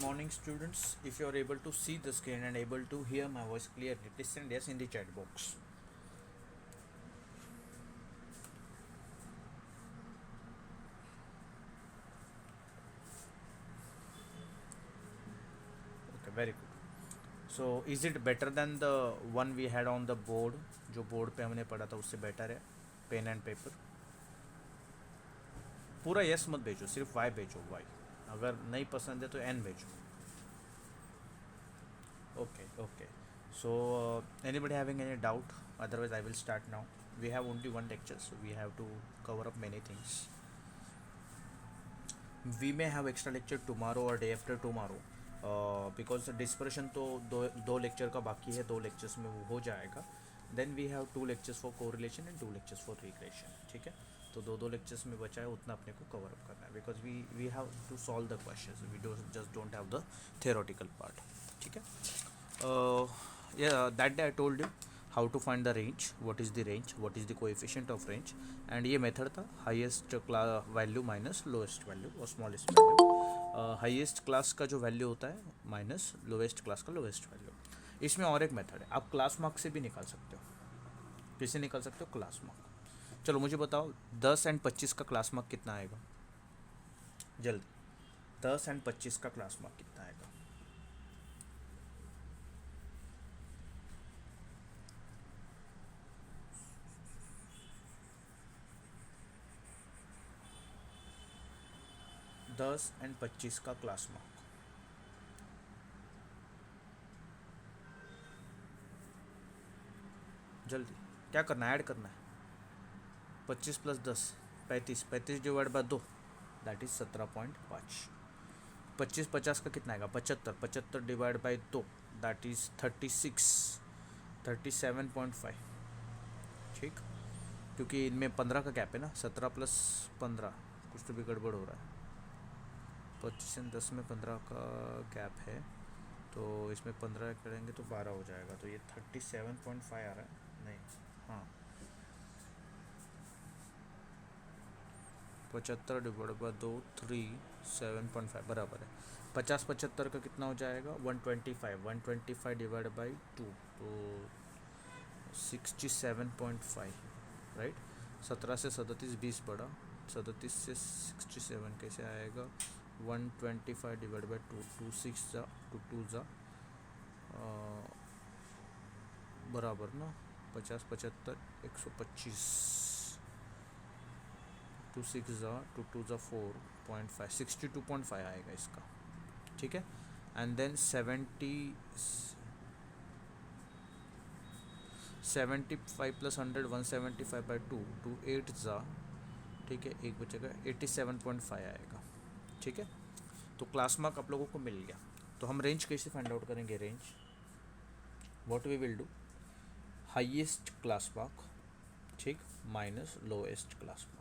Morning students, if you are able to see the screen and able to hear my voice clearly, please send yes in the chat box. Okay, very good. So is it better than the one we had on the board? जो board पे हमने पढ़ा था उससे better है? Pen and paper पूरा yes मत भेजो, सिर्फ वाई भेजो, वाई. अगर नहीं पसंद है तो एन भेजो. Okay, okay. So anybody having any doubt? Otherwise I will start now. We have only one lecture, so we have to cover up many things. We may have extra lecture tomorrow or day after tomorrow, because dispersion तो दो lecture का बाकी है, 2 lectures में वो हो जाएगा. Then we have 2 lectures for correlation and 2 lectures for regression. ठीक है, तो दो लेक्चर्स में बचा है उतना अपने को कवर अप करना है, because we have to solve the questions, we just don't have the theoretical part. ठीक है. That day I told you how to find the range, what is the range, what is the coefficient of range. And ये method था highest value minus lowest value और smallest value. Highest class का जो value होता है minus lowest class का lowest value. इसमें और एक मेथड है, आप क्लास मार्क से भी निकाल सकते हो. किससे निकाल सकते हो? Class mark. चलो मुझे बताओ 10 एंड 25 का क्लास मार्क कितना आएगा? जल्दी, 10 एंड 25 का क्लास मार्क कितना आएगा? 10 एंड 25 का क्लास मार्क. जल्दी, क्या करना है? ऐड करना है. 25 plus 10 35, 35 divide by 2 that is 17.5. 25 50 का कितना आएगा? 75, 75 डिवाइड बाई 2 दैट इज 36, 37.5. ठीक, क्योंकि इनमें 15 का गैप है ना, 17 प्लस 15, कुछ तो भी गड़बड़ हो रहा है. 25 एंड 10 में 15 का गैप है, तो इसमें 15 करेंगे तो 12 हो जाएगा, तो ये 37.5 आ रहा है. नहीं, हाँ, 75 डिवाइड बाई 2 37.5 बराबर है. 50 75 का कितना हो जाएगा? 125, 125 डिवाइड बाई 2 तो 67.5. राइट. 17 से 37 20 बढ़ा, 37 से 67 कैसे आएगा? 125 डिवाइड बाई 2, 2 6 जा, 2 2 जा, बराबर ना. 50 75 125, 2 6 जा, 2 2 जा 4.5, 62.5 आएगा इसका. ठीक है. एंड देन 75 प्लस 100 175 बाई 2, 2 8 जा, ठीक है, एक बचेगा, 87.5 आएगा. ठीक है. तो क्लास मार्क आप लोगों को मिल गया. तो हम रेंज कैसे फाइंड आउट करेंगे? Range what we will do, highest class mark, ठीक, minus lowest class mark.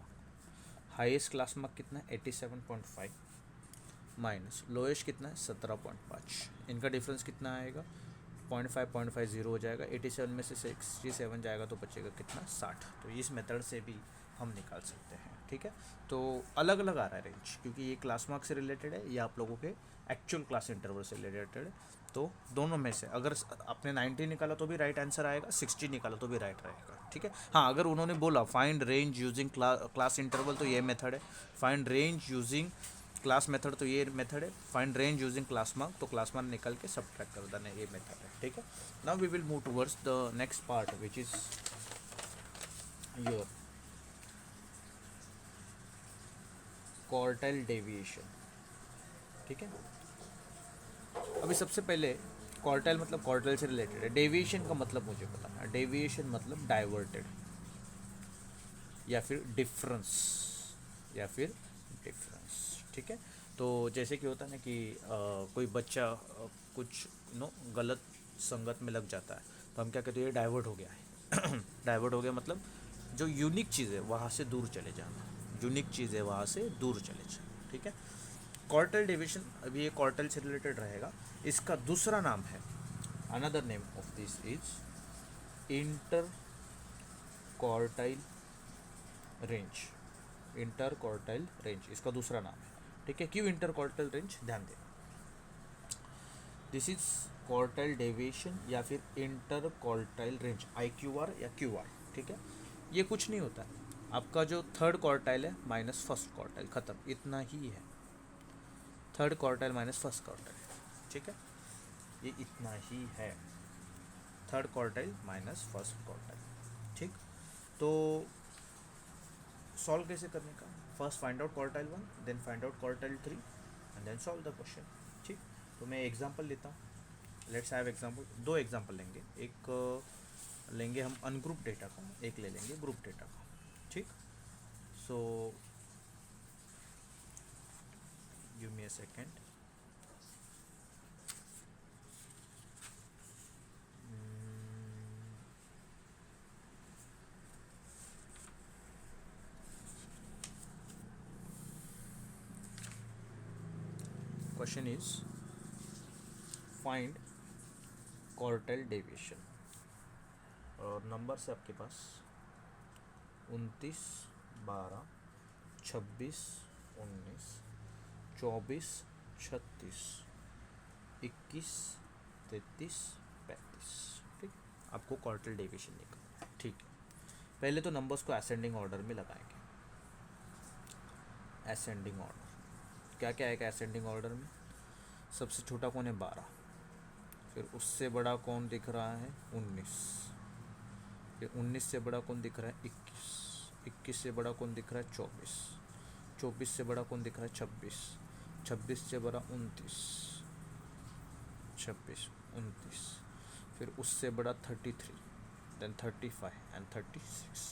Highest class mark कितना है? 87.5 माइनस लोएस्ट कितना है? 17.5. इनका डिफरेंस कितना आएगा? 0.5 0 हो जाएगा. 87 में से 67 जाएगा तो बचेगा कितना? 60. तो इस मेथड से भी हम निकाल सकते हैं. ठीक है. तो अलग अलग आ रहा है रेंज, क्योंकि ये क्लास मार्क से रिलेटेड है, ये आप लोगों के एक्चुअल क्लास इंटरवल से रिलेटेड है. तो दोनों में से अगर आपने 90 निकाला तो भी राइट आंसर आएगा, 60 निकाला तो भी राइट रहेगा. ठीक है. हाँ, अगर उन्होंने बोला find range using class interval तो ये मेथड है. Find range using class method तो ये मेथड है. Find range using class mark तो क्लास मार्क निकल के सब्ट्रैक्ट कर देना, ये मेथड है. ठीक है. Now we will move towards the next part which is your quartile deviation. ठीक है. अभी सबसे पहले क्वार्टाइल मतलब क्वार्टाइल से रिलेटेड है. डेविएशन का मतलब मुझे बताना है. डेविएशन मतलब डाइवर्टेड या फिर डिफरेंस, या फिर डिफरेंस. ठीक है. तो जैसे कि होता है ना कि कोई बच्चा कुछ गलत संगत में लग जाता है, तो हम क्या कहते हैं? ये डाइवर्ट हो गया है. डाइवर्ट हो गया मतलब जो यूनिक चीज़ है वहाँ से दूर चले जाना. यूनिक चीज़ है वहाँ से दूर चले जाना. ठीक है. क्वार्टाइल डिवीजन, अभी ये क्वार्टाइल से रिलेटेड रहेगा. इसका दूसरा नाम है, another name of this is inter quartile range. Inter quartile range इसका दूसरा नाम है. ठीक है. क्यों इंटर क्वार्टाइल रेंज? ध्यान दें, दिस इज क्वार्टाइल डेविएशन या फिर इंटर क्वार्टाइल रेंज, IQR या QR, ठीक है। ये कुछ नहीं होता है, आपका जो थर्ड क्वार्टाइल है माइनस फर्स्ट क्वार्टाइल, ख़त्म, इतना ही है। Third quartile minus first quartile, ठीक है, ये इतना ही है, third quartile minus first quartile, ठीक। तो सॉल्व कैसे करने का, first find out quartile 1, then find out quartile 3 and then solve the question, ठीक। तो मैं एग्जांपल लेता हूँ, लेट्स हैव एग्जांपल, दो एग्जांपल लेंगे, एक लेंगे हम अनग्रुप डेटा का, एक ले लेंगे ग्रुप डेटा का, ठीक। So give me a second. Question is find quartile deviation, और नंबर है आपके पास 29, 12, 26, 19, 24, 36, 21, 33, 35, ठीक। आपको क्वार्टाइल डेविएशन निकालना है, ठीक है। पहले तो नंबर्स को असेंडिंग ऑर्डर में लगाएंगे, असेंडिंग ऑर्डर, क्या क्या आएगा असेंडिंग ऑर्डर में, सबसे छोटा कौन है 12, फिर उससे बड़ा कौन दिख रहा है 19, फिर 19 से बड़ा कौन दिख रहा है 21, 21 से बड़ा कौन दिख रहा है 24, 24 से बड़ा कौन दिख रहा है 26, 26 से बड़ा 29, 26, 29, फिर उससे बड़ा 33, देन 35 एंड 36,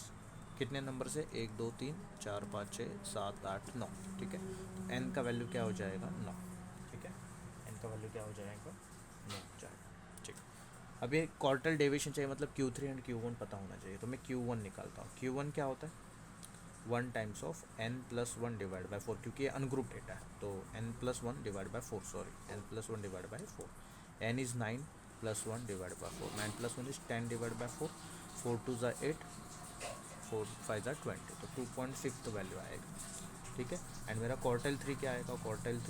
कितने नंबर से 1 2 3 4 5 6 7 8 9, ठीक है। एन का वैल्यू क्या हो जाएगा 9, ठीक है, एन का वैल्यू क्या हो जाएगा 9 जाएगा, ठीक। अब ये क्वार्टाइल डेविएशन चाहिए, मतलब Q3 एंड Q1 पता होना चाहिए, तो मैं Q1 निकालता हूँ। Q1 क्या होता है 1 times of n+1 divide by 4, क्योंकि ये अनग्रुप डेटा है, तो n+1 divide by 4, sorry n+1 divide by 4, n is 9 +1 divide by 4, 9+1 is 10 divide by 4, 4 2 ज़ा 8, 4 5 ज़ा 20, तो 2.5 वैल्यू आएगा, ठीक है। एंड मेरा क्वार्टाइल 3 क्या आएगा, quartile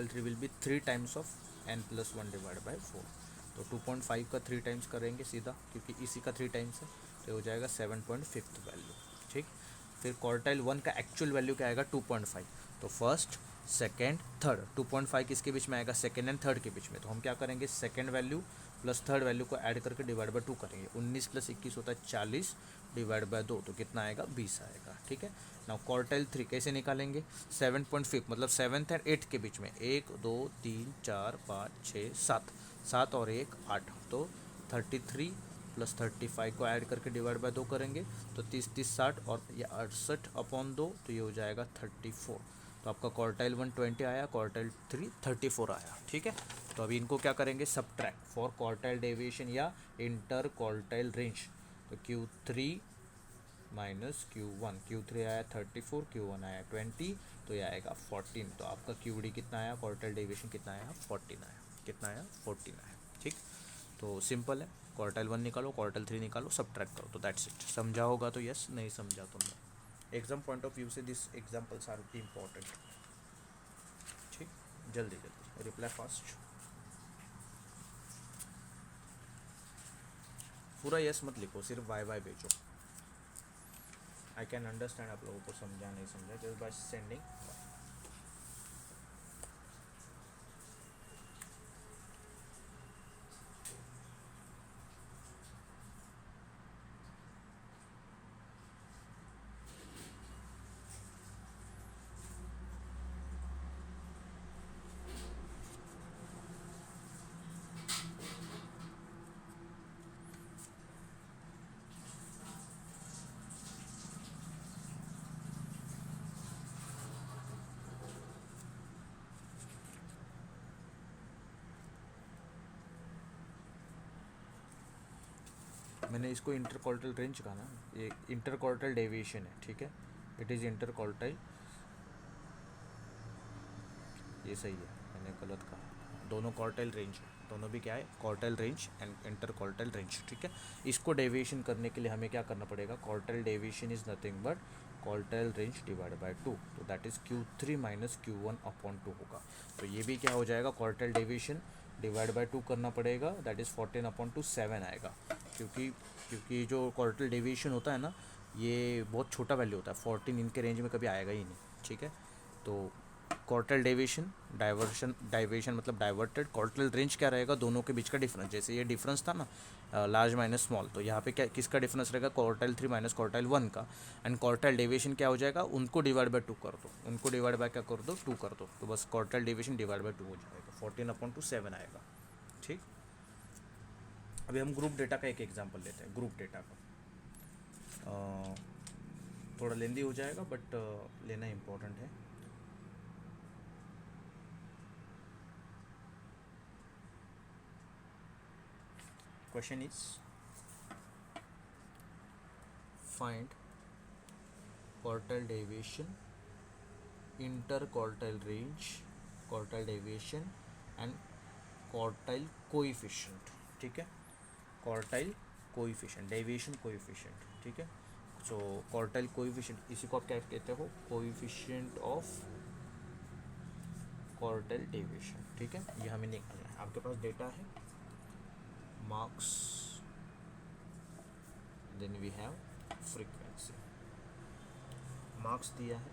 3 will be 3 times of n+1 divide by 4, तो 2.5 का 3 टाइम्स करेंगे सीधा, क्योंकि इसी का 3 टाइम्स है, तो हो जाएगा 7.5 वैल्यू, ठीक। फिर क्वार्टाइल 1 का एक्चुअल वैल्यू क्या आएगा 2.5, तो फर्स्ट सेकेंड थर्ड, 2.5 किसके बीच में आएगा, सेकेंड एंड थर्ड के बीच में, तो हम क्या करेंगे second value plus third value को ऐड करके डिवाइड बाय 2 करेंगे, 19 + 21 होता है 40 डिवाइड बाय 2, तो कितना आएगा 20 आएगा, ठीक है। नाउ क्वार्टाइल 3 कैसे निकालेंगे, 7.5 मतलब 7th एंड 8th के बीच में, 1 2 3 4 5 6 7, 7 और 1 8, तो 33 + 35 को ऐड करके डिवाइड बाय 2 करेंगे, तो 30 30 60, और ये 68/2, तो ये हो जाएगा 34, तो आपका क्वार्टाइल 1 20 आया, क्वार्टाइल 3 34 आया, ठीक है। तो अभी इनको क्या करेंगे सबट्रैक्ट फॉर क्वार्टाइल डेविएशन या इंटर क्वार्टाइल रेंज, तो Q3 माइनस Q1 आया 34, Q1 आया 20, तो ये आएगा 14, तो आपका QD कितना आया, क्वार्टाइल डेविएशन कितना आया 14 आया, कितना आया 14 आया, ठीक। तो सिंपल है, क्वार्टाइल 1 निकालो, क्वार्टाइल 3 निकालो, सबट्रैक्ट करो, तो दैट्स इट। समझा होगा तो यस, नहीं समझा तो no. Exam point of view से this examples are very important, ठीक। जल्दी जल्दी रिप्लाई फास्ट, पूरा यस मत लिखो, सिर्फ वाई वाई भेजो, आई कैन अंडरस्टैंड आप लोगों को समझा नहीं समझा, जस्ट बाय सेंडिंग। मैंने इसको इंटर क्वार्टाइल रेंज कहा ना, ये इंटर क्वार्टाइल डेविएशन है, ठीक है, इट इज़ इंटर क्वार्टाइल, ये सही है, मैंने गलत कहा, दोनों क्वार्टाइल रेंज है, दोनों भी क्या है quartile range and inter quartile range, ठीक है। इसको डेविएशन करने के लिए हमें क्या करना पड़ेगा, quartile deviation is nothing but quartile range divide by 2, तो that is Q3 minus Q1 upon 2 होगा। तो ये भी क्या हो जाएगा, क्वार्टाइल डेविएशन डिवाइड बाय 2 करना पड़ेगा, दैट इज़ 14 अपॉन 2 7 आएगा। क्योंकि जो क्वार्टाइल डेविएशन होता है ना, ये बहुत छोटा वैल्यू होता है, 14 इनके रेंज में कभी आएगा ही नहीं, ठीक है। तो क्वार्टाइल डाइवेशन मतलब डाइवर्टेड। क्वार्टाइल रेंज क्या रहेगा, दोनों के बीच का डिफरेंस। जैसे ये डिफरेंस था ना लार्ज माइनस स्मॉल, तो यहाँ पे क्या किसका डिफरेंस रहेगा, क्वार्टाइल 3 माइनस क्वार्टाइल 1 का। एंड क्वार्टाइल डेविएशन क्या हो जाएगा, उनको डिवाइड बाय 2 कर दो, उनको डिवाइड बाय क्या कर दो, 2 कर दो, तो बस क्वार्टाइल डेविएशन डिवाइड बाय 2 हो जाएगा, 14 अपॉन 2 7 आएगा, ठीक। अभी हम ग्रुप डेटा का एक एग्जाम्पल लेते हैं। ग्रुप डेटा का थोड़ा लेंदी हो जाएगा बट लेना इम्पोर्टेंट है। Question is, find quartile deviation, interquartile range, quartile deviation and quartile coefficient, ठीक है। quartile coefficient, deviation coefficient, ठीक है। सो quartile coefficient इसी को आप क्या कहते हो, coefficient of quartile deviation, ठीक है। ये हमें निकालना है। आपके पास डेटा है, marks, then we have frequency, marks दिया है,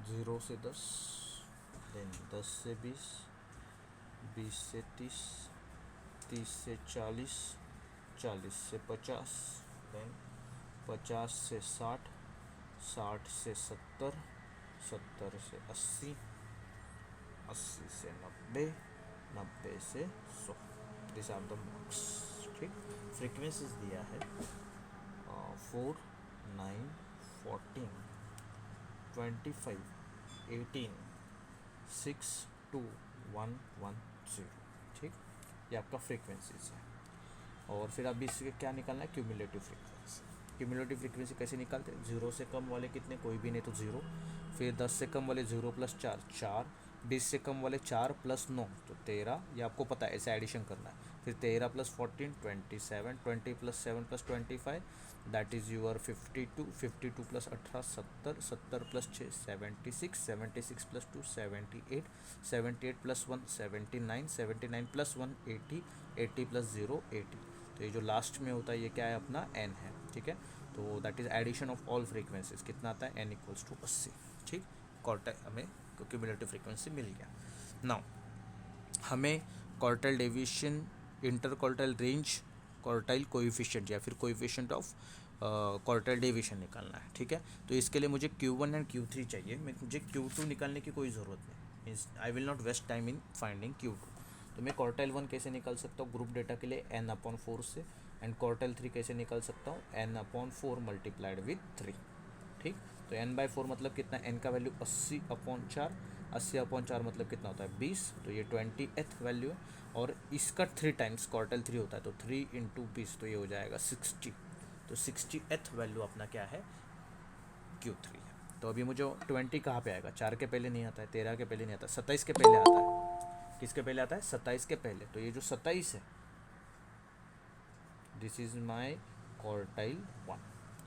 जीरो से 10, देन 10 से 20, 20 से 30, 30 से 40, 40 से 50, देन 50 से 60, 60 से 70, 70 से 80, 80 से 90, 90 से 100। दिस आर द मार्क्स, ठीक। फ्रीक्वेंसीज दिया है 4, 9, 14, 25, 18, 6, 2, 1, 1, 0, ठीक। ये आपका फ्रीक्वेंसीज है। और फिर अभी इसके क्या निकालना है, क्यूमुलेटिव फ्रीक्वेंसी। क्यूमुलेटिव फ्रीक्वेंसी कैसे निकालते हैं, 0 से कम वाले कितने, कोई भी नहीं तो 0, फिर 10 से कम वाले 0 प्लस 4 4, 20 से कम वाले 4 प्लस 9 तो 13, ये आपको पता है, ऐसे एडिशन करना है। फिर 13 plus 14 27, 20 plus 7 plus 25, that is your 52, 52 plus 18 70, 70 plus 6 76, 76 plus 2 78, 78 plus 1 79, 79 plus 1 80, 80 plus 0 80। तो ये जो लास्ट में होता है ये क्या है, अपना n है, ठीक है। तो that is addition of all frequencies, कितना आता है, n इक्वल्स टू 80, ठीक। क्वार्टाइल हमें क्यूमुलेटिव फ्रीक्वेंसी मिल गया। नाउ हमें quartile deviation, interquartile range, quartile coefficient या फिर कोएफिशिएंट ऑफ क्वार्टाइल डेविएशन निकालना है, ठीक है। तो इसके लिए मुझे Q1 एंड Q3 चाहिए, मुझे Q2 निकालने की कोई ज़रूरत नहीं, means I will not waste time in finding Q2। तो मैं क्वार्टाइल 1 कैसे निकाल सकता हूँ, ग्रुप डेटा के लिए n/4 से, एंड क्वार्टाइल 3 कैसे निकाल सकता हूँ, n/4 मल्टीप्लाइड विथ 3, ठीक। तो n/4 मतलब कितना, n का वैल्यू 80/4, 80/4 मतलब कितना होता है 20, तो ये 20th वैल्यू है। और इसका 3 टाइम्स क्वार्टाइल 3 होता है, तो 3 × 20 तो ये हो जाएगा 60, तो 60th वैल्यू अपना क्या है, Q3 है। तो अभी मुझे 20 कहाँ पे आएगा, 4 के पहले नहीं आता है, 13 के पहले नहीं आता, 27 के पहले आता है। किसके पहले आता है, 27 के पहले। तो ये जो 27 है, दिस इज माई क्वार्टाइल 1,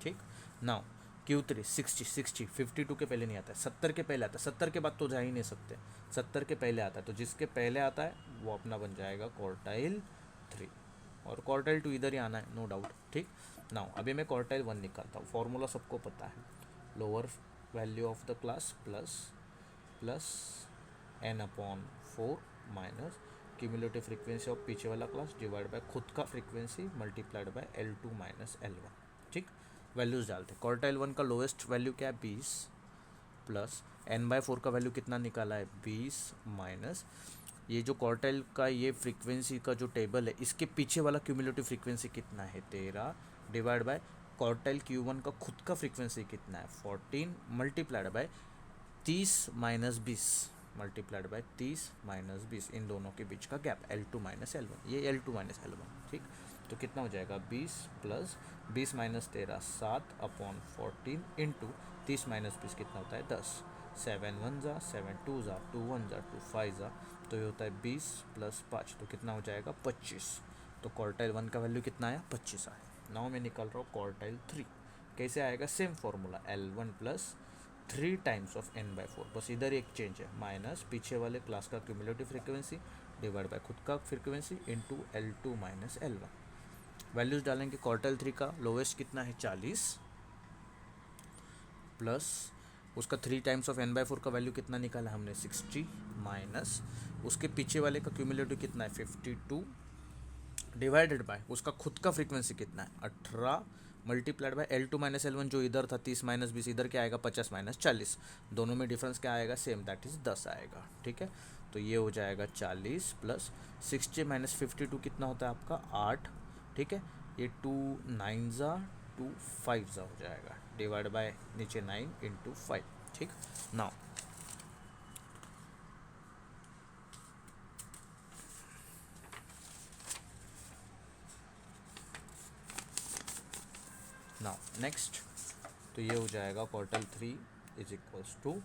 ठीक। नाउ Q3 60, 52 के पहले नहीं आता है, 70 के पहले आता है, 70 के बाद तो जा ही नहीं सकते, 70 के पहले आता है, तो जिसके पहले आता है वो अपना बन जाएगा क्वार्टाइल 3, और क्वार्टाइल 2 इधर ही आना है, नो डाउट, ठीक। नाउ अभी मैं क्वार्टाइल 1 निकालता हूँ, फॉर्मूला सबको पता है, lower value of the class plus n/4 minus cumulative frequency of पीछे वाला क्लास डिवाइड बाय खुद का frequency multiplied by L2 minus L1, ठीक। वैल्यूज़ डालते हैं। क्वार्टाइल 1 का लोएस्ट वैल्यू क्या है, 20, प्लस n/4 का वैल्यू कितना निकाला है, 20, माइनस ये जो क्वार्टाइल का ये फ्रीक्वेंसी का जो टेबल है, इसके पीछे वाला क्यूमुलेटिव फ्रीक्वेंसी कितना है, 13, डिवाइड बाय क्वार्टाइल Q1 का खुद का फ्रीक्वेंसी कितना है, 14, multiplied by 30 minus 20, multiplied by 30 minus 20, इन दोनों के बीच का गैप L2 माइनस L1, ये L2 माइनस L1, ठीक। तो कितना हो जाएगा, 20 प्लस 20 माइनस 13 7/14 इंटू 30 माइनस 20 कितना होता है 10, 7 1 ज़ा 7 2 ज़ा 2 1 ज़ा 2 5 ज़ा, तो ये होता है 20 + 5, तो कितना हो जाएगा 25। तो क्वार्टाइल 1 का वैल्यू कितना आया 25 आया। नाउ मैं निकाल रहा हूँ क्वार्टाइल 3। कैसे आएगा, same formula L1 + 3 times of n/4, बस इधर एक चेंज है, माइनस पीछे वाले क्लास का क्यूमुलेटिव फ्रीक्वेंसी डिवाइड बाय खुद का frequency into L2 - L1। Values डालेंगे, क्वार्टाइल 3 का लोवेस्ट कितना है 40, प्लस उसका 3 टाइम्स ऑफ n/4 का वैल्यू कितना निकाला हमने 60, माइनस उसके पीछे वाले का क्यूमुलेटिव कितना है 52, डिवाइडेड बाय उसका खुद का फ्रीक्वेंसी कितना है 18, मल्टीप्लाइड बाय L2 - L1 जो इधर था 30 - 20, इधर क्या आएगा 50 - 40, दोनों में डिफरेंस क्या आएगा सेम, दैट इज़ 10 आएगा। ठीक है, तो ये हो जाएगा 40 प्लस 60 - 52 कितना होता है आपका 8। ठीक है, ये 2 9 ज़ा 2 5 ज़ा हो जाएगा, डिवाइड बाय नीचे 9 × 5। ठीक, नाउ नेक्स्ट, तो ये हो जाएगा क्वार्टाइल 3 =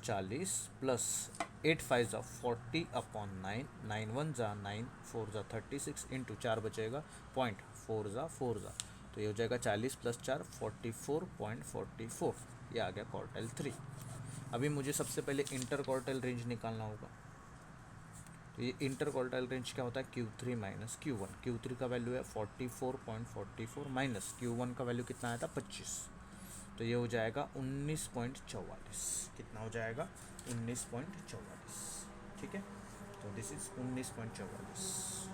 40 प्लस 8 5 ज़ा 40/9, 9 1 ज़ा 9, 4 ज़ा 36 इंटू 4 बचेगा 0.4 ज़ा 4 ज़ा, तो ये हो जाएगा 40 + 4 44.44, ये आ गया क्वार्टाइल 3। अभी मुझे सबसे पहले इंटर क्वार्टाइल रेंज निकालना होगा। तो ये इंटर क्वार्टाइल रेंज क्या होता है Q3 - Q1। Q3 का वैल्यू है 44.44 माइनस Q1 का वैल्यू कितना आया था 25, तो ये हो जाएगा 19.44। कितना हो जाएगा 19.44। ठीक है, तो दिस इज 19.44।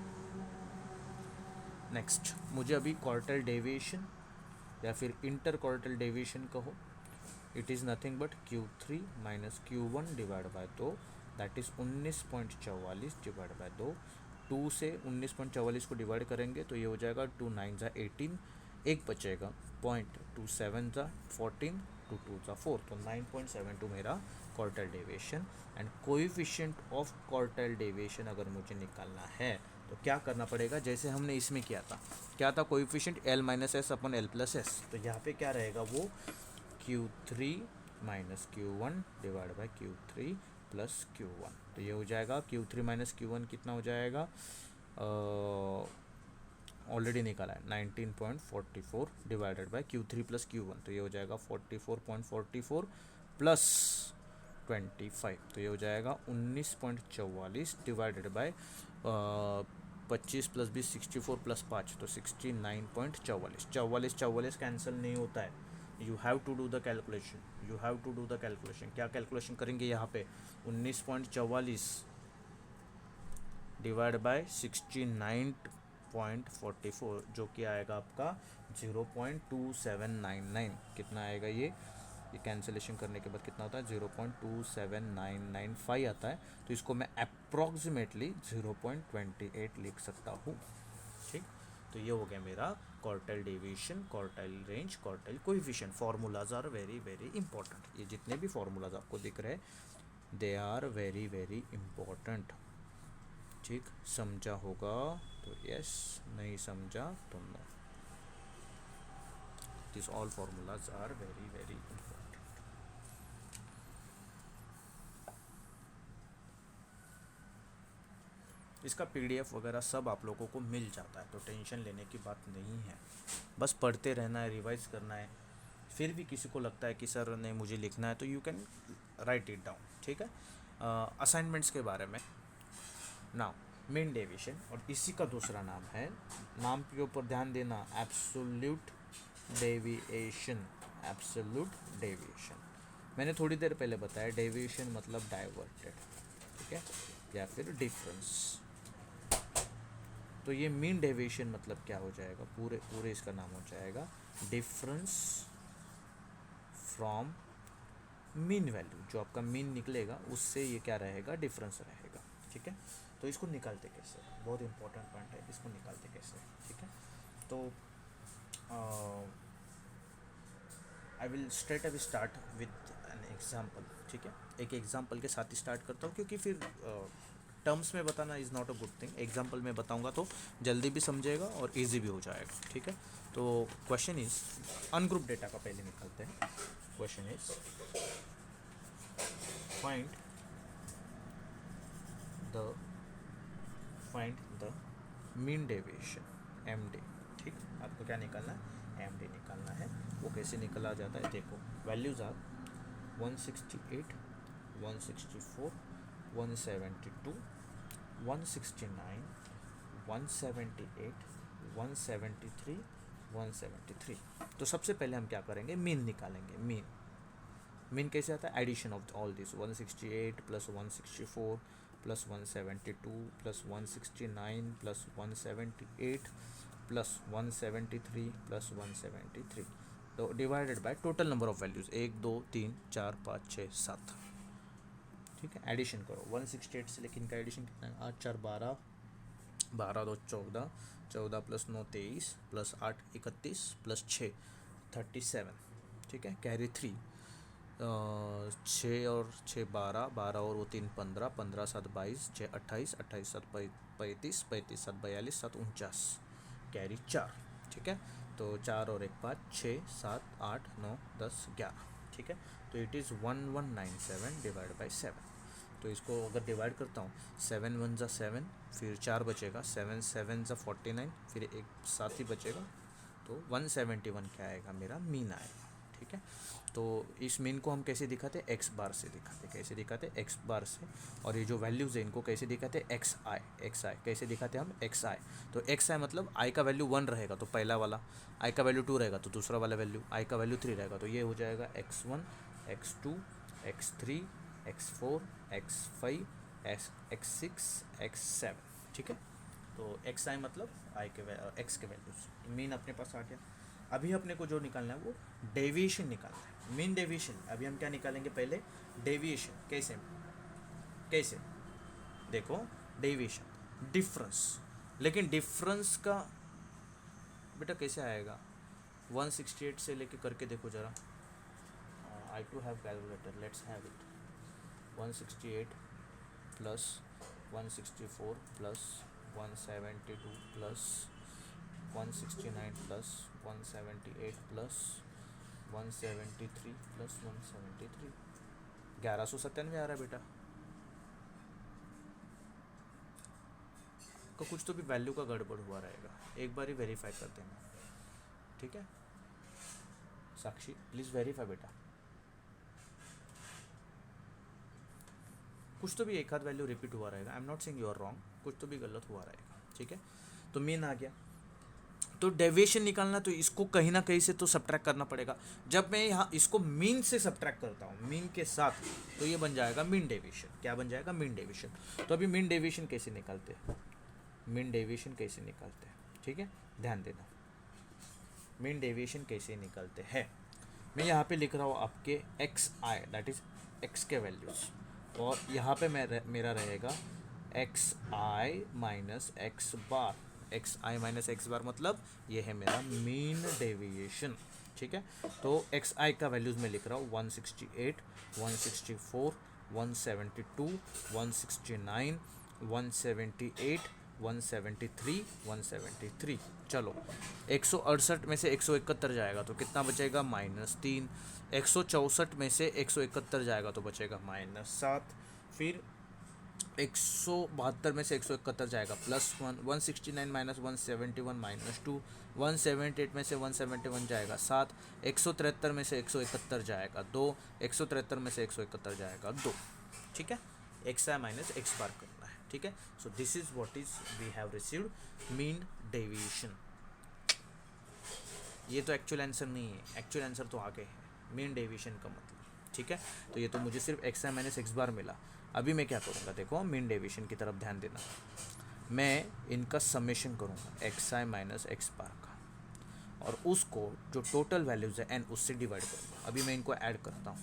नेक्स्ट, मुझे अभी क्वार्टाइल डेविएशन या फिर इंटर क्वार्टाइल डेविएशन कहो, it is nothing but Q3 - Q1 divide by 2, that is 19.44 divide by 2। 2 से 19.44 को डिवाइड करेंगे तो ये हो जाएगा 2 9 ज़ा 18, एक बचेगा 0.27 ज़ा 14, 2 2 ज़ा 4, तो 9.72 मेरा quartile deviation. And coefficient of quartile deviation अगर मुझे निकालना है तो क्या करना पड़ेगा, जैसे हमने इसमें किया था, क्या था कोएफिशिएंट L - S/L+S, तो यहाँ पे क्या रहेगा वो Q3 - Q1 divide by Q3 + Q1, तो ये हो जाएगा Q3 - Q1 कितना हो जाएगा, ऑलरेडी निकाला है 19.44 डिवाइडेड बाय Q3 + Q1, तो ये हो जाएगा 44.44 प्लस 25, तो ये हो जाएगा 19.44 डिवाइडेड बाय 25 + 20 64 + 5, तो 69.44। 44 कैंसिल नहीं होता है, you have to do the calculation, you have to do the calculation. क्या कैलकुलेशन करेंगे यहाँ पे 19.44 डिवाइड बाय 69.44, जो कि आएगा आपका 0.2799, कितना आएगा ये कैंसिलेशन करने के बाद कितना होता है 0.27995 आता है, तो इसको मैं अप्रॉक्सीमेटली 0.28 लिख सकता हूँ। ठीक, तो ये हो गया मेरा quartile deviation, quartile range, quartile coefficient. Formulas are very very important, ये जितने भी फार्मूलाज आपको दिख रहे हैं they are very very important. ठीक, समझा होगा तो यस, नहीं समझा तो no. This all formulas are very very important. इसका PDF वगैरह सब आप लोगों को मिल जाता है, तो टेंशन लेने की बात नहीं है, बस पढ़ते रहना है, रिवाइज करना है। फिर भी किसी को लगता है कि सर नहीं मुझे लिखना है, तो you can write it down. ठीक है, असाइनमेंट्स के बारे में नाउ मीन डेविएशन, और इसी का दूसरा नाम है, नाम के ऊपर ध्यान देना, एब्सोल्यूट डेविएशन। एब्सोल्यूट डेविएशन मैंने थोड़ी देर पहले बताया, डेविएशन मतलब डाइवर्टेड, ठीक है, या फिर डिफरेंस। तो ये मीन डेविएशन मतलब क्या हो जाएगा, पूरे इसका नाम हो जाएगा डिफरेंस फ्रॉम मीन वैल्यू। जो आपका मीन निकलेगा उससे ये क्या रहेगा, डिफरेंस रहेगा। ठीक है, तो इसको निकालते कैसे, बहुत इंपॉर्टेंट पॉइंट है, इसको निकालते कैसे। ठीक है, तो I will straight away start with an example. ठीक है, एक एग्जाम्पल के साथ ही स्टार्ट करता हूँ, क्योंकि फिर टर्म्स में बताना is not a good thing. Example में बताऊँगा तो जल्दी भी समझेगा और इजी भी हो जाएगा। ठीक है, तो क्वेश्चन इज, अनग्रुप डेटा का पहले निकालते हैं। Question is find the mean deviation M D. ठीक, आपको क्या निकालना है, एम डी निकालना है। वो कैसे निकला जाता है, देखो वैल्यूज आर 168, 164, 172, 169, 178, 173, 173। तो सबसे पहले हम क्या करेंगे, मीन निकालेंगे। मीन कैसे आता है, addition of all this 168 plus 164 plus 172 plus 169 plus 178 plus 173 plus 173, तो divided by total number of values 1 2 3 4 5 6 7। ठीक है, एडिशन करो 168 से, लेकिन का एडिशन कितना है, 8 4 12, 12 2 14, 14 प्लस 9 23 प्लस 8 31 प्लस 6 37। ठीक है, कैरी 3, 6 और 6 12, 12 और वो 3 15, 15 7 22, 6 28, 28 7 35, 35 7 42, 7 49, कैरी 4। ठीक है, तो 4 और 1 5, 6 7 8 9 10 11। ठीक है, तो इट इज़ 1197 डिवाइड बाई 7। तो इसको अगर डिवाइड करता हूँ, 7 1 ज़ा 7, फिर 4 बचेगा, 7 7 ज़ा 49, फिर एक साथ ही बचेगा, तो 171 क्या आएगा, मेरा मीन आएगा। ठीक है, तो इस मीन को हम कैसे दिखाते, एक्स बार से दिखाते। कैसे दिखाते, एक्स बार से। और ये जो वैल्यूज़ है इनको कैसे दिखाते, एक्स आई कैसे दिखाते हम, एक्स आई। तो एक्स आई मतलब आई का वैल्यू 1 रहेगा तो पहला वाला, आई का वैल्यू 2 रहेगा तो दूसरा वाला वैल्यू, आई का वैल्यू 3 रहेगा तो ये हो जाएगा x1, x2, x3, x4, x5, x6, x7। ठीक है, तो एक्स आई मतलब आई के एक्स के वैल्यूज, मीन अपने पास आ गया। अभी अपने को जो निकालना है वो डेविएशन निकालना है, मीन डेविएशन। अभी हम क्या निकालेंगे, पहले डेविएशन। कैसे कैसे देखो, डेविएशन डिफरेंस, लेकिन डिफरेंस का बेटा कैसे आएगा, 168 से लेके करके देखो जरा। I to have calculator, let's have it. 168 plus 164 plus 172 plus 169 plus 178 plus 173 plus 173, 1197 आ रहा है बेटा। तो कुछ तो भी वैल्यू का गड़बड़ हुआ रहेगा, एक बार ही वेरीफाई कर देना। ठीक है, साक्षी प्लीज़ वेरीफाई बेटा। कुछ तो भी एक आध वैल्यू रिपीट हुआ रहेगा, I am not saying you are wrong, कुछ तो भी गलत हुआ रहेगा। ठीक है, तो मीन आ गया। तो डेविएशन निकालना, तो इसको कहीं ना कहीं से तो सब्ट्रैक्ट करना पड़ेगा। जब मैं यहाँ इसको मीन से सब्ट्रैक्ट करता हूँ, मीन के साथ, तो ये बन जाएगा मीन डेविएशन। क्या बन जाएगा, मीन डेविएशन। तो अभी मीन डेविएशन कैसे निकालते हैं, मीन डेविएशन कैसे निकालते हैं, ठीक है, ध्यान देना। मीन डेविएशन कैसे निकालते हैं, मैं यहाँ पे लिख रहा हूँ आपके x I, that is x के वैल्यूज, और यहाँ पे मेरा रहेगा x I minus X bar. X I minus X बार मतलब ये है मेरा मीन डेविएशन। ठीक है, तो एक्स आई का वैल्यूज़ मैं लिख रहा हूँ 168, 164, 172, 169, 178, 173, 173। चलो 168 में से 171 जाएगा तो कितना बचेगा, -3। 164 में से 171 जाएगा तो बचेगा -7। फिर 172 में से 171 जाएगा +1, 169 माइनस 171 -2, 178 में से 171 जाएगा 7, 173 में से 171 जाएगा 2, 173 में से 171 जाएगा 2। ठीक है, X I minus X bar करना है। ठीक है, so this is what is we have received mean deviation. ये तो एक्चुअल आंसर नहीं है, एक्चुअल आंसर तो आगे है, मीन डेविएशन का मतलब। ठीक है, तो ये तो मुझे सिर्फ एक्स आई माइनस एक्स बार मिला। अभी मैं क्या करूँगा, देखो मीन डेविएशन की तरफ ध्यान देना। मैं इनका समेशन करूँगा x I minus X bar का, और उसको जो टोटल वैल्यूज़ है एन उससे डिवाइड करूँगा। अभी मैं इनको ऐड करता हूँ।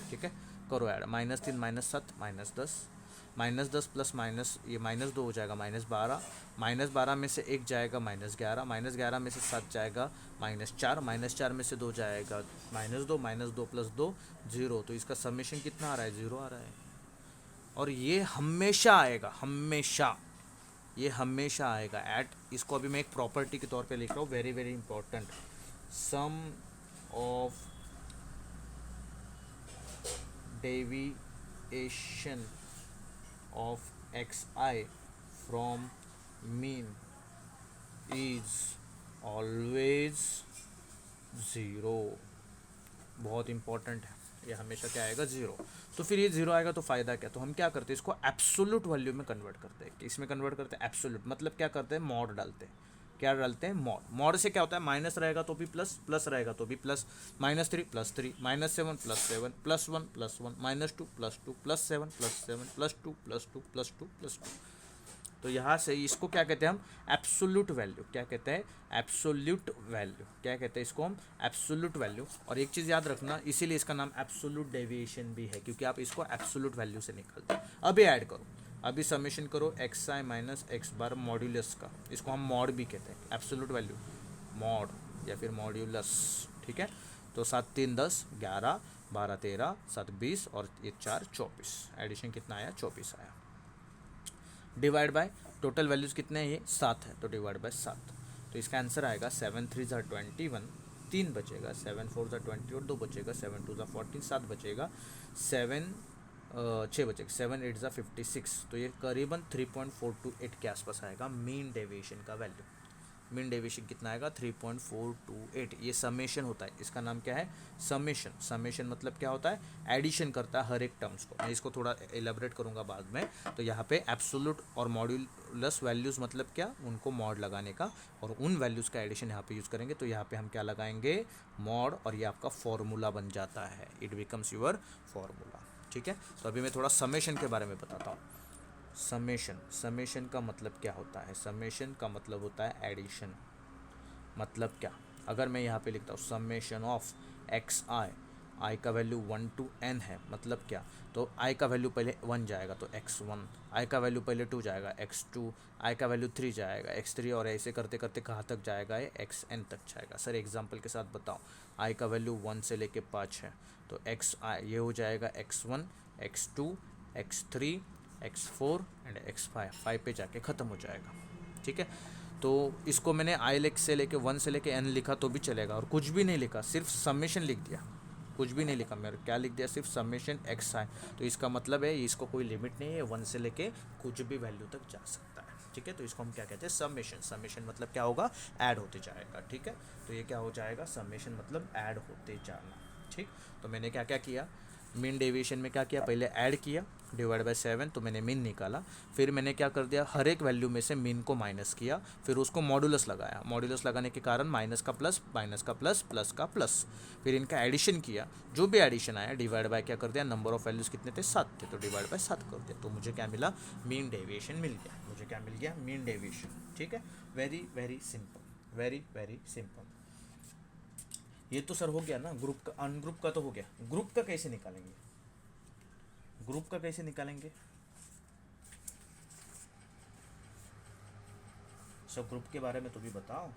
ठीक है, करो ऐड, -3 -7 -10, -10 प्लस माइनस ये -2 हो जाएगा -12, -12 में से 1 जाएगा -11, -11 में से 7 जाएगा -4, -4 में से 2 जाएगा -2, -2 प्लस 2 0। तो इसका समेशन कितना आ रहा है, 0 आ रहा है। और ये हमेशा आएगा, हमेशा, ये हमेशा आएगा एट, इसको अभी मैं एक प्रॉपर्टी के तौर पे लिख रहा हूँ, very very important. Sum of deviation deviation of xi from mean is always zero. बहुत इंपॉर्टेंट है, ये हमेशा क्या आएगा, ज़ीरो। तो फिर ये ज़ीरो आएगा तो फ़ायदा क्या, तो हम क्या करते हैं, इसको एब्सोल्यूट वैल्यू में कन्वर्ट करते हैं। इसमें कन्वर्ट करते हैं एब्सोल्यूट, मतलब क्या करते हैं, मॉड डालते हैं। क्या डालते हैं, मॉड। मॉड से क्या होता है, माइनस रहेगा तो भी प्लस, प्लस रहेगा तो भी प्लस, -3 +3, -7 +7, +1 +1, -2 +2, +7 +7, +2 +2 +2 +2। तो यहाँ से इसको क्या कहते हैं हम, एब्सोल्यूट वैल्यू। क्या कहते हैं, एब्सोल्यूट वैल्यू। क्या कहते हैं इसको हम, एब्सोल्यूट वैल्यू। और एक चीज़ याद रखना, इसीलिए इसका नाम एब्सोल्यूट डेविएशन भी है, क्योंकि आप इसको एब्सोल्यूट वैल्यू से निकालते हैं। अभी ऐड करो, अभी समेशन करो xi minus X bar modulus का, इसको हम मॉड भी कहते हैं, एब्सोल्यूट वैल्यू मॉड या फिर मॉड्यूलस। ठीक है, तो 7 3 10 11 12 13 7 20 और ये 4 24, एडिशन कितना आया, 24 आया। डिवाइड बाय टोटल वैल्यूज़ कितने हैं, ये 7 है, तो डिवाइड बाय 7। तो इसका आंसर आएगा 7 3 ज़ा 21, 3 बचेगा, 7 4 ज़ा 20 और 2 बचेगा, 7 2 ज़ा 14, 7 बचेगा, 6 बचेगा, 7 8 ज़ा 56। तो ये करीबन 3.428 के आसपास आएगा मीन डेविएशन का वैल्यू। मीन डेविएशन कितना आएगा, 3.428। ये समेशन होता है, इसका नाम क्या है, समेशन। समेशन मतलब क्या होता है, एडिशन करता है हर एक टर्म्स को। मैं इसको थोड़ा एलेबरेट करूंगा बाद में। तो यहाँ पे एब्सोल्यूट और मॉड्यूलस वैल्यूज़ मतलब क्या, उनको मॉड लगाने का, और उन वैल्यूज़ का एडिशन यहाँ पे यूज़ करेंगे। तो यहाँ पे हम क्या लगाएंगे, मॉड, और ये आपका फॉर्मूला बन जाता है, इट बिकम्स योर फॉर्मूला। ठीक है, तो अभी मैं थोड़ा समेशन के बारे में बताता हूँ। समेशन, समेशन का मतलब क्या होता है, समेशन का मतलब होता है एडिशन। मतलब क्या, अगर मैं यहाँ पे लिखता हूँ समेशन ऑफ एक्स आई का वैल्यू 1 to n है, मतलब क्या, तो आई का वैल्यू पहले 1 जाएगा तो x1, आई का वैल्यू पहले 2 जाएगा x2, आई का वैल्यू 3 जाएगा x3, और ऐसे करते करते कहाँ तक जाएगा, ये xn तक जाएगा। सर एग्जांपल के साथ बताओ, आई का वैल्यू 1 से लेके 5 है, तो एक्स आई ये हो जाएगा x1, x2, x3, x4 and x5, 5 पे जाके ख़त्म हो जाएगा। ठीक है, तो इसको मैंने आई लेक से लेके 1 से लेके n लिखा तो भी चलेगा, और कुछ भी नहीं लिखा, सिर्फ समेशन लिख दिया, कुछ भी नहीं लिखा, मेरे क्या लिख दिया, सिर्फ समेशन एक्स आई। तो इसका मतलब है इसको कोई लिमिट नहीं है, 1 से लेके कुछ भी वैल्यू तक जा सकता है। ठीक है, तो इसको हम क्या कहते हैं, समेशन। समेशन मतलब क्या होगा, ऐड होते जाएगा। ठीक है, तो ये क्या हो जाएगा, समेशन मतलब ऐड होते जाना। ठीक, तो मैंने क्या क्या किया, मीन डेविएशन में क्या किया, पहले ऐड किया, डिवाइड बाय 7, तो मैंने मीन निकाला। फिर मैंने क्या कर दिया, हर एक वैल्यू में से मीन को माइनस किया, फिर उसको मॉडुलस लगाया। मॉडुलस लगाने के कारण माइनस का प्लस, माइनस का प्लस, प्लस का प्लस, फिर इनका एडिशन किया। जो भी एडिशन आया डिवाइड बाय क्या कर दिया, नंबर ऑफ वैल्यूज़ कितने थे, 7 थे, तो डिवाइड बाय 7 कर दिया। तो मुझे क्या मिला, मीन डेविएशन मिल गया। मुझे क्या मिल गया, मीन डेविएशन। ठीक है, very very simple, very very simple. ये तो सर हो गया ना, ग्रुप का, अनग्रुप का तो हो गया। ग्रुप का कैसे निकालेंगे, ग्रुप का कैसे निकालेंगे, सब ग्रुप के बारे में तो भी बताओ।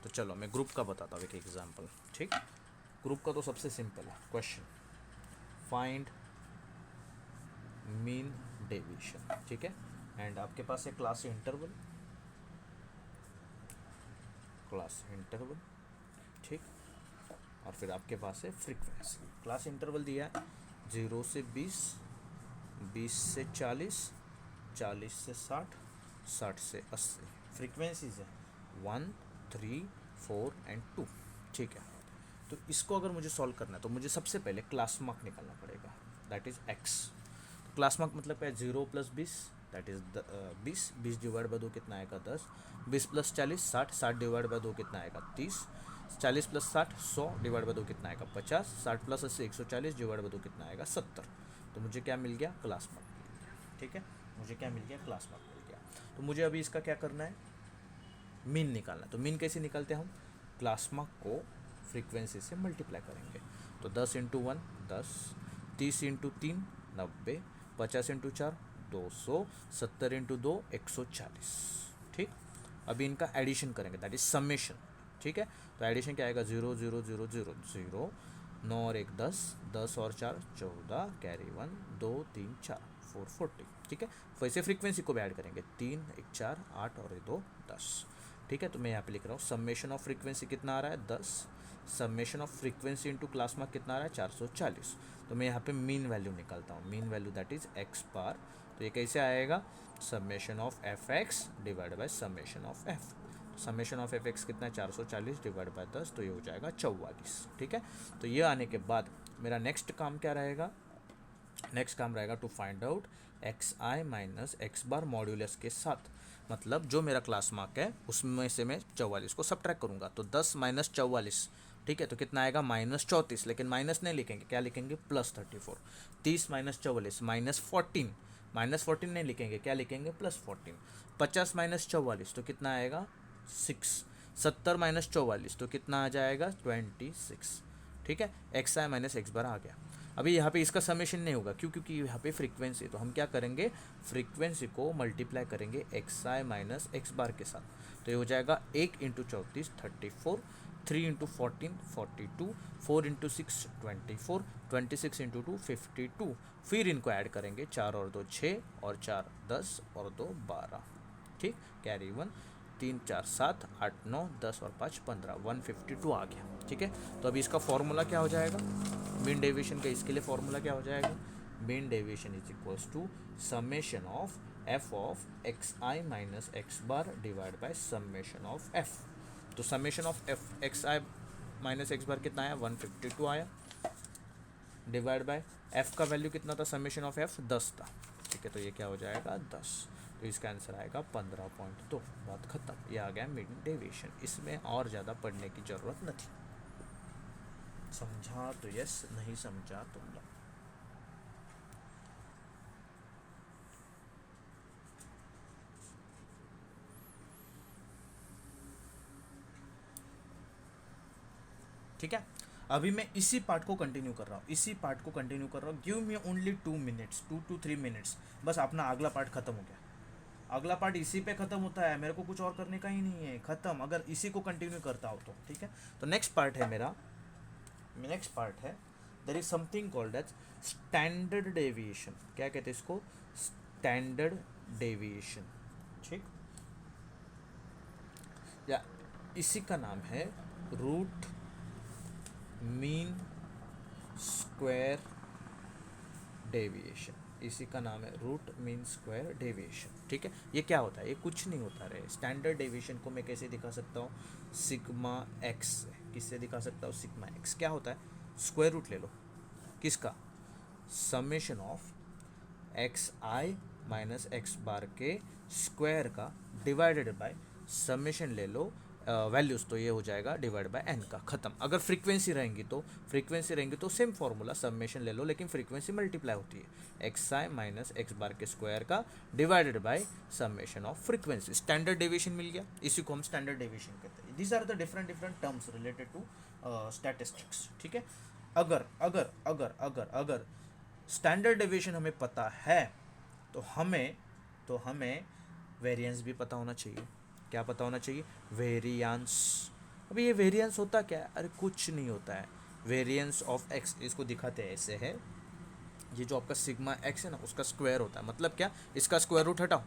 तो चलो मैं ग्रुप का बताता हूँ एक एग्जांपल। ठीक, ग्रुप का तो सबसे सिंपल है क्वेश्चन, फाइंड मीन डेविएशन। ठीक है, एंड आपके पास है क्लास इंटरवल, क्लास इंटरवल। ठीक, और फिर आपके पास है फ्रीक्वेंसी। क्लास इंटरवल दिया है 0 से 20, 20 से 40, 40 से 60, 60 से 80। फ्रीक्वेंसीज है 1, 3, 4 एंड 2। ठीक है, तो इसको अगर मुझे सॉल्व करना है तो मुझे सबसे पहले क्लास मार्क निकालना पड़ेगा, that is x. Class mark मतलब क्या है, 0 + 20 दैट इज़ 20, 20 डिवाइड बाय 2 कितना आएगा, 10, 20 + 40 60, 60 डिवाइड बाय 2 कितना आएगा, 30, 40 + 60 100 डिवाइड बाय 2 कितना आएगा, 50, 60 + 80 140 डिवाइड बाय 2 कितना आएगा, 70। तो मुझे क्या मिल गया, क्लास मार्क मिल गया। ठीक है, मुझे क्या मिल गया, क्लास मार्क मिल गया। तो मुझे अभी इसका क्या करना है, मीन निकालना है। तो मीन कैसे निकालते हैं हम, क्लास मार्क को फ्रीक्वेंसी से मल्टीप्लाई करेंगे। तो 10 × 1 10, 30 × 3 90, 50 × 4 200, 70 × 2 140। ठीक, अभी इनका एडिशन करेंगे, दैट इज समेशन। ठीक है, तो एडिशन क्या आएगा, 0 0 0 0 0, 9 और 1 10, 10 और 4 14, कैरी 1 2 3 4 440। ठीक है, वैसे फ्रीक्वेंसी को भी ऐड करेंगे, 3 1 4 8 और 2 10। ठीक है, तो मैं यहाँ पे लिख रहा हूँ समेशन ऑफ फ्रीक्वेंसी कितना आ रहा है 10, summation of frequency into class mark कितना आ रहा है 440। तो मैं यहाँ पे मीन वैल्यू निकालता हूँ, mean value that is X bar. तो ये कैसे आएगा, summation of F X divide by summation of F. Summation of F X कितना है 440 डिवाइड बाई 10, तो ये हो जाएगा 44। ठीक है, तो ये आने के बाद मेरा नेक्स्ट काम क्या रहेगा, नेक्स्ट काम रहेगा to find out X I minus X bar modulus के साथ, मतलब जो मेरा क्लास मार्क है उसमें से मैं 44 को सबट्रैक्ट करूँगा। तो 10 माइनस 44, ठीक है, तो कितना आएगा -34, लेकिन माइनस नहीं लिखेंगे, क्या लिखेंगे +34। 30 माइनस 44 -14, -14 नहीं लिखेंगे, क्या लिखेंगे +14। 50 माइनस 44 तो कितना आएगा 6। 70 माइनस 44 तो कितना आ जाएगा 26। ठीक है, एक्स आई माइनस एक्स बार आ गया। अभी यहाँ पे इसका समेशन नहीं होगा, क्यों, क्योंकि यहाँ पे फ्रीक्वेंसी, तो हम क्या करेंगे फ्रीक्वेंसी को मल्टीप्लाई करेंगे x I minus X bar के साथ। तो ये हो जाएगा 1 इंटू 34 34, 3 इंटू 14 42, 4 इंटू 6 24, 26 इंटू 2 52। फिर इनको ऐड करेंगे, 4 और 2 6 और 4 10 और 2 12। ठीक, कैरी 1, 3 4 7 8 9 10 और 5 15, 152 आ गया। ठीक है, तो अभी इसका फॉर्मूला क्या हो जाएगा, मीन डेविएशन का, इसके लिए फॉर्मूला क्या हो जाएगा, mean deviation is equals to summation of F of X I minus X bar divide by summation of F. तो summation of F X I minus X bar कितना आया 152 आया, डिवाइड बाय एफ का value कितना था, summation of F 10 था। ठीक है, तो ये क्या हो जाएगा 10, तो इसका आंसर आएगा 15.2। बात खत्म, ये आ गया मीन डेविएशन। इसमें और ज़्यादा पढ़ने की ज़रूरत नहीं। समझा तो यस, नहीं समझा तो नो। ठीक है, अभी मैं इसी पार्ट को कंटिन्यू कर रहा हूँ, give me only 2 minutes, 2 to 3 minutes, बस अपना अगला पार्ट खत्म हो गया। अगला पार्ट इसी पे खत्म होता है, मेरे को कुछ और करने का ही नहीं है, खत्म, अगर इसी को कंटिन्यू करता हो तो। ठीक है, तो नेक्स्ट पार्ट है मेरा, नेक्स्ट पार्ट है there is something called as standard deviation. क्या कहते हैं इसको, स्टैंडर्ड डेविएशन। ठीक, या इसी का नाम है रूट मीन स्क्वायर डेविएशन, इसी का नाम है रूट मीन स्क्वायर डेविएशन। ठीक है, ये क्या होता है, ये कुछ नहीं होता रहे। स्टैंडर्ड डेविएशन को मैं कैसे दिखा सकता हूँ, सिग्मा एक्स से। किससे दिखा सकता हूँ, सिग्मा एक्स। क्या होता है, स्क्वायर रूट ले लो, किसका, summation of X I minus X bar के स्क्वायर का डिवाइडेड बाय समेशन ले लो वैल्यूज़, तो ये हो जाएगा डिवाइड बाय एन का, खत्म। अगर फ्रीक्वेंसी रहेंगी तो सेम फॉर्मूला, समेशन ले लो लेकिन फ्रीक्वेंसी मल्टीप्लाई होती है, X I minus X bar के स्क्वायर का divided by summation of frequency. Standard deviation मिल गया, इसी को हम स्टैंडर्ड डेविएशन कहते हैं। These are the different terms related to statistics. ठीक है, अगर अगर अगर अगर अगर स्टैंडर्ड डेविएशन हमें पता है तो हमें वेरिएंस भी पता होना चाहिए। क्या पता होना चाहिए, वेरिएंस। अभी ये वेरिएंस होता क्या है, अरे कुछ नहीं होता है, वेरिएंस ऑफ एक्स, इसको दिखाते हैं ऐसे है, ये जो आपका सिग्मा एक्स है ना उसका स्क्वायर होता है, मतलब क्या, इसका स्क्वायर रूट हटाओ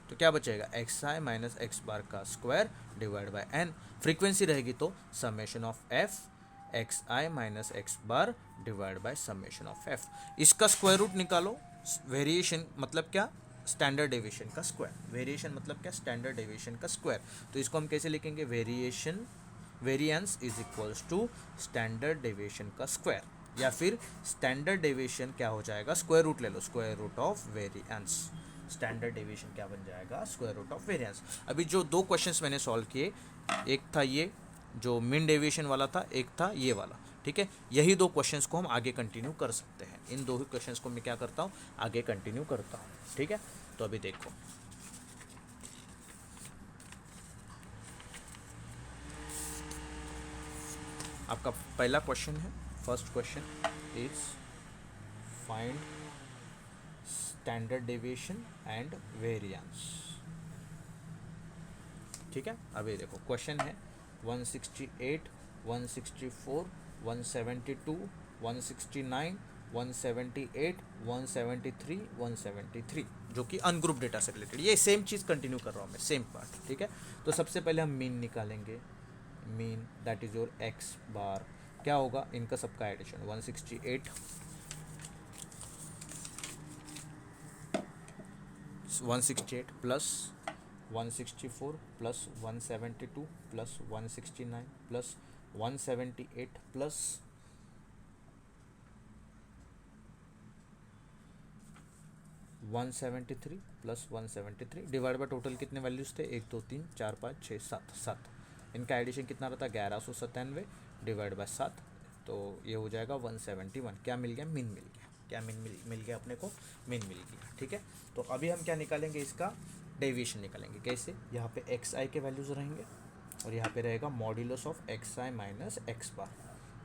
तो क्या बचेगा, X I minus X bar का square divide by N. Frequency रहेगी तो summation of F X I minus X bar divide by summation of F. इसका स्क्वायर रूट निकालो, वेरिएशन मतलब क्या, स्टैंडर्ड डेविएशन का स्क्वायर। वेरिएशन मतलब क्या, स्टैंडर्ड डेविएशन का स्क्वायर। तो इसको हम कैसे लिखेंगे, variance is equals to standard deviation का स्क्वायर, या फिर स्टैंडर्ड डेविएशन क्या हो जाएगा, स्क्वायर रूट ले लो, square root of variance. Standard deviation क्या बन जाएगा, स्क्वायर रूट ऑफ वेरिएंस। अभी जो 2 क्वेश्चंस मैंने सॉल्व किए, एक था ये जो मीन डेविएशन वाला था, एक था ये वाला। ठीक है, यही 2 क्वेश्चंस को हम आगे कंटिन्यू कर सकते हैं। इन 2 ही क्वेश्चंस को मैं क्या करता हूँ, आगे कंटिन्यू करता हूँ। ठीक है, तो अभी देखो, आपका पहला क्वेश्चन है, first question is find standard deviation and variance. ठीक है, अभी देखो क्वेश्चन है 168 164 172 169 178 173 173। जो कि अनग्रुप डेटा से रिलेटेड। ये सेम चीज़ कंटिन्यू कर रहा हूँ मैं, सेम पार्ट, ठीक है। तो सबसे पहले हम मीन निकालेंगे, mean that is your X bar, क्या होगा इनका सबका addition 168 plus 164 plus 172 plus 169 plus 178 plus 173 plus 173 divide by total कितने वैल्यूज़ थे, 1 2 3 4 5 6 7 7, इनका एडिशन कितना रहता है 1197 डिवाइड बाय 7, तो ये हो जाएगा 171। क्या मिल गया, मीन मिल गया। क्या मिल गया अपने को, मीन मिल गया, ठीक है। तो अभी हम क्या निकालेंगे, इसका डेविएशन निकालेंगे। कैसे, यहाँ पे एक्स आई के वैल्यूज़ रहेंगे और यहाँ पे रहेगा modulus of X I minus X bar,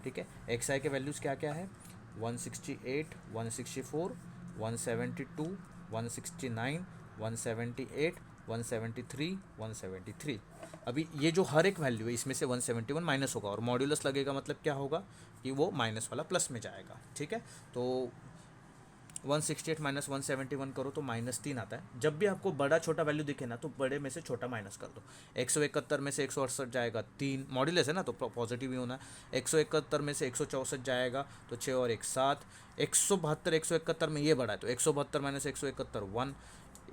ठीक है। एक्स आई के वैल्यूज़ क्या क्या है, 168 164 172 169 178 173 173। अभी ये जो हर एक वैल्यू है इसमें से 171 माइनस होगा और मॉड्यूलस लगेगा, मतलब क्या होगा कि वो माइनस वाला प्लस में जाएगा, ठीक है। तो 168 माइनस 171 करो तो -3 आता है। जब भी आपको बड़ा छोटा वैल्यू दिखे ना तो बड़े में से छोटा माइनस कर दो। 171 में से 168 जाएगा 3, मॉड्यूलस है ना तो पॉजिटिव ही होना है। 171 में से 164 जाएगा तो 6 और 1 7। 172 171 में ये बड़ा है तो 172 माइनस 171 1।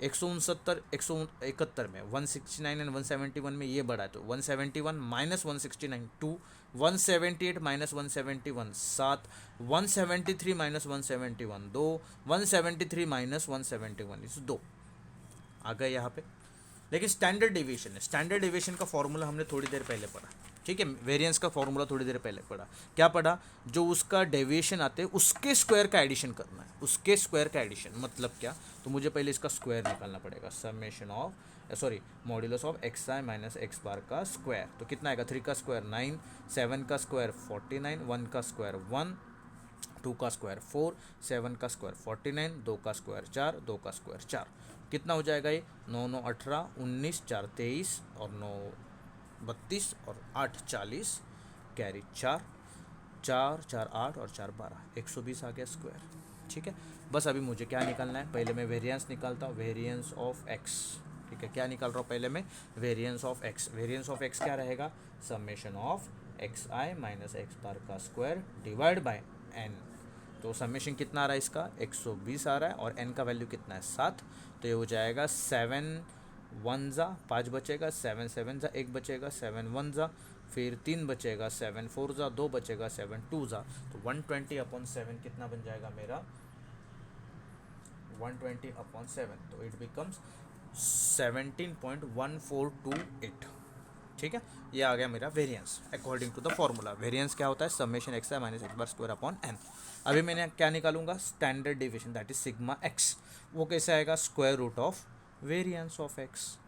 169 171 में 169 एंड 171 में ये बड़ा है तो 171 माइनस 169 2, 178 माइनस 171 7, 173 माइनस 171 2, 173 माइनस 171 इस 2 आ गए यहाँ पे। लेकिन स्टैंडर्ड डेविएशन है, स्टैंडर्ड डेविएशन का फॉर्मूला हमने थोड़ी देर पहले पढ़ा, ठीक है। वेरिएंस का फॉर्मूला थोड़ी देर पहले पढ़ा, क्या पढ़ा, जो उसका डेविएशन आते हैं उसके स्क्वायर का एडिशन करना है, उसके स्क्वायर का एडिशन मतलब क्या, तो मुझे पहले इसका स्क्वायर निकालना पड़ेगा, summation of modulus of X I minus X bar का स्क्वायर, तो कितना आएगा, 3 का स्क्वायर 9, 7 का स्क्वायर 49, 1 का स्क्वायर 1, 2 का स्क्वायर 4, 7 का स्क्वायर 49, 2 का स्क्वायर 4, 2 का स्क्वायर 4, कितना हो जाएगा ये 9 9 18 19 4 23 और 9 32 और 8 40 कैरी 4 4 4 8 और 4 12 120 आ गया स्क्वायर, ठीक है। बस अभी मुझे क्या निकालना है, पहले मैं वेरिएंस निकालता हूँ, वेरिएंस ऑफ एक्स, ठीक है। क्या निकाल रहा हूँ पहले मैं, variance of X. Variance of X क्या रहेगा, summation of X I minus X bar का स्क्वायर डिवाइड बाय एन। तो समेशन कितना आ रहा है इसका 120 आ रहा है और एन का वैल्यू कितना है 7, तो ये हो जाएगा 7 1 जा 5 बचेगा, 7 7 जा 1 बचेगा, 7 1 जा फिर 3 बचेगा, 7 4 जा 2 बचेगा, 7 2 जा, तो 120/7 कितना बन जाएगा मेरा 120/7, तो इट बिकम्स 17.1428, ठीक है। ये आ गया मेरा variance according to the formula. Variance क्या होता है, summation X I minus X bar square upon N. अभी मैंने क्या निकालूंगा, standard deviation that is sigma X, वो कैसे आएगा, square root of variance of X,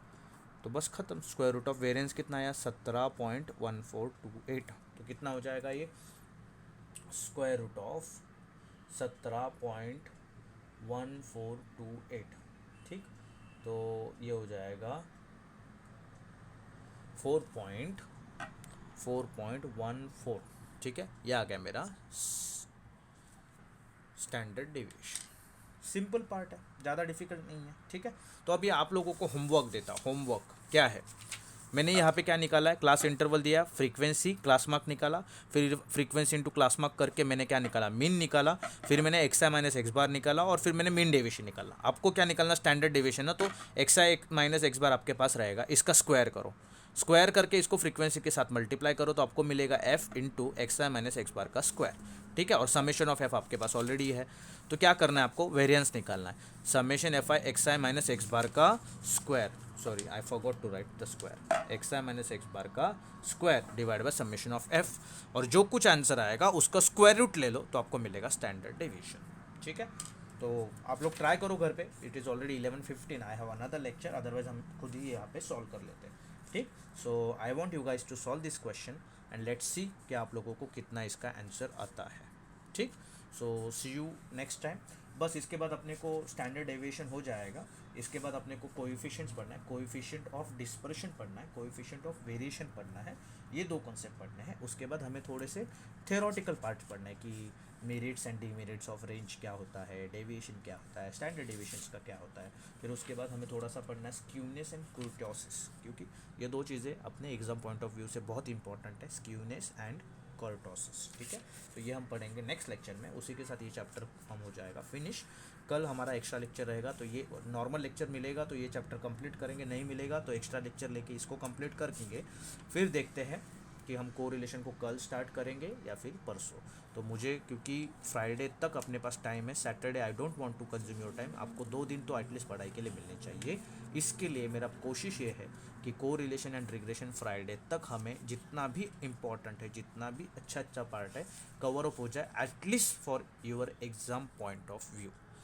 तो बस खत्म। स्क्वायर रूट ऑफ वेरिएंस कितना आया 17.1428, तो कितना हो जाएगा ये स्क्वायर रूट ऑफ 17.1428, ठीक। तो ये हो जाएगा 4.14, ठीक है। ये आ गया मेरा स्टैंडर्ड डेविएशन। सिंपल पार्ट है, ज़्यादा डिफिकल्ट नहीं है, ठीक है। तो अभी आप लोगों को होमवर्क देता हूँ। होमवर्क क्या है, मैंने यहाँ पे क्या निकाला है, क्लास इंटरवल दिया, फ्रीक्वेंसी क्लास मार्क निकाला, फिर फ्रीक्वेंसी इंटू क्लास मार्क करके मैंने क्या निकाला, मीन निकाला, फिर मैंने एक्स आई माइनस एक्स बार निकाला और फिर मैंने मीन डेविएशन निकाला। आपको क्या निकालना, स्टैंडर्ड डेविएशन ना, तो एक्स आई माइनस एक्स बार आपके पास रहेगा, इसका स्क्वायर करो, स्क्वायर करके इसको फ्रीक्वेंसी के साथ मल्टीप्लाई करो तो आपको मिलेगा F into x I minus X bar का स्क्वायर, ठीक है। और समेशन ऑफ एफ आपके पास ऑलरेडी है, तो क्या करना है आपको, वेरिएंस निकालना है, summation F I X I minus X bar का square, sorry I forgot to write the square, X I minus X bar का square divide by summation of F, और जो कुछ आंसर आएगा उसका स्क्वायर रूट ले लो तो आपको मिलेगा स्टैंडर्ड डेविएशन, ठीक है। तो आप लोग ट्राई करो घर पे, it is already 11:15, I have another lecture, otherwise हम खुद ही यहाँ पे सॉल्व कर लेते हैं, ठीक। So I want you guys to solve this question and let's see कि आप लोगों को कितना इसका आंसर आता है, ठीक। सो सी यू नेक्स्ट टाइम। बस इसके बाद अपने को स्टैंडर्ड डेविएशन हो जाएगा, इसके बाद अपने को कोएफिशिएंट्स पढ़ना है, कोएफिशिएंट ऑफ डिस्पर्शन पढ़ना है, कोएफिशिएंट ऑफ वेरिएशन पढ़ना है, ये 2 कॉन्सेप्ट पढ़ने हैं। उसके बाद हमें थोड़े से थियोरेटिकल पार्ट पढ़ना है कि merits and demerits of range क्या होता है, डेविएशन क्या होता है, स्टैंडर्ड डेविएशंस का क्या होता है। फिर उसके बाद हमें थोड़ा सा पढ़ना है स्क्यूनेस एंड कुर्टोसिस, क्योंकि ये दो चीज़ें अपने एग्जाम पॉइंट ऑफ व्यू से बहुत इंपॉर्टेंट है, स्क्यूनेस एंड कर्टोसिस। ठीक है, तो ये हम पढ़ेंगे नेक्स्ट लेक्चर में, उसी के साथ ये चैप्टर हम हो जाएगा फिनिश। कल हमारा एक्स्ट्रा लेक्चर रहेगा, तो ये नॉर्मल लेक्चर मिलेगा तो ये चैप्टर कंप्लीट करेंगे, नहीं मिलेगा तो एक्स्ट्रा लेक्चर लेके इसको कंप्लीट करेंगे। फिर देखते हैं कि हम कोरिलेशन को कल स्टार्ट करेंगे या फिर परसों। तो मुझे क्योंकि फ्राइडे तक अपने पास टाइम है, Saturday I don't want to consume your time, आपको 2 दिन तो एटलीस्ट पढ़ाई के लिए मिलने चाहिए। इसके लिए मेरा कोशिश ये है कि कोरिलेशन एंड रिग्रेशन फ्राइडे तक हमें जितना भी इम्पॉर्टेंट है, जितना भी अच्छा पार्ट है कवर अप हो जाए, at least for your exam point of view.